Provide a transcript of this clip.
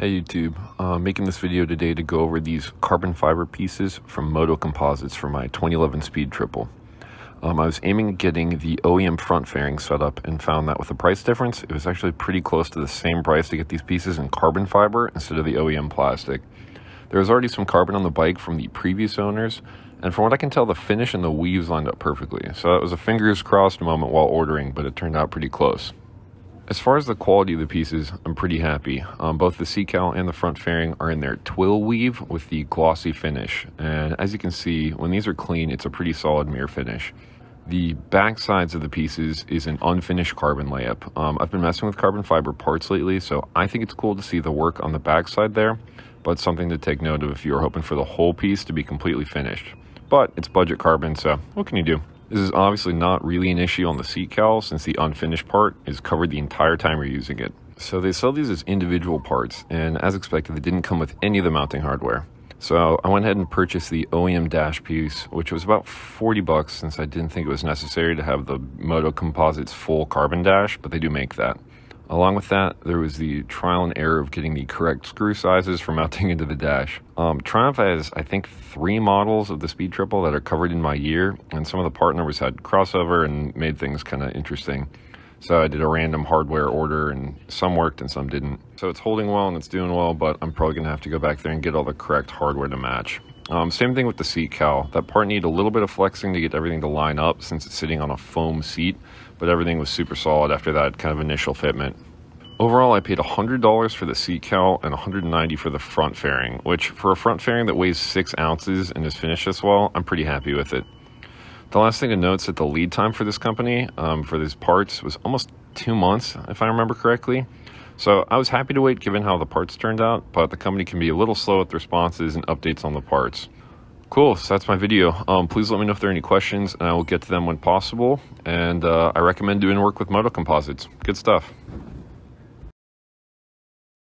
Hey YouTube, making this video today to go over these carbon fiber pieces from Motocomposites for my 2011 Speed Triple. I was aiming at getting the OEM front fairing set up and found that with the price difference, it was actually pretty close to the same price to get these pieces in carbon fiber instead of the OEM plastic. There was already some carbon on the bike from the previous owners, and from what I can tell, the finish and the weaves lined up perfectly. So that was a fingers crossed moment while ordering, but it turned out pretty close. As far as the quality of the pieces, I'm pretty happy. Both the sea cowl and the front fairing are in their twill weave with the glossy finish. And as you can see, when these are clean, it's a pretty solid mirror finish. The back sides of the pieces is an unfinished carbon layup. I've been messing with carbon fiber parts lately, so I think it's cool to see the work on the back side there, but something to take note of if you're hoping for the whole piece to be completely finished. But it's budget carbon, so what can you do? This is obviously not really an issue on the seat cowl since the unfinished part is covered the entire time you're using it. So they sell these as individual parts, and as expected, they didn't come with any of the mounting hardware. So I went ahead and purchased the OEM dash piece, which was about 40 bucks since I didn't think it was necessary to have the Motocomposites full carbon dash, but they do make that. Along with that, there was the trial and error of getting the correct screw sizes for mounting into the dash. Triumph has, I think, 3 models of the Speed Triple that are covered in my year, and some of the part numbers had crossover and made things kind of interesting. So I did a random hardware order, and some worked and some didn't. So it's holding well and it's doing well, but I'm probably going to have to go back there and get all the correct hardware to match. Same thing with the seat cowl. That part needed a little bit of flexing to get everything to line up since it's sitting on a foam seat, but everything was super solid after that kind of initial fitment. Overall, I paid $100 for the seat cowl and $190 for the front fairing, which for a front fairing that weighs 6 ounces and is finished this well, I'm pretty happy with it. The last thing to note is that the lead time for this company, for these parts, was almost 2 months, if I remember correctly. So I was happy to wait given how the parts turned out, but the company can be a little slow with responses and updates on the parts. Cool, so that's my video. Please let me know if there are any questions, and I will get to them when possible. And I recommend doing work with Motocomposites. Good stuff.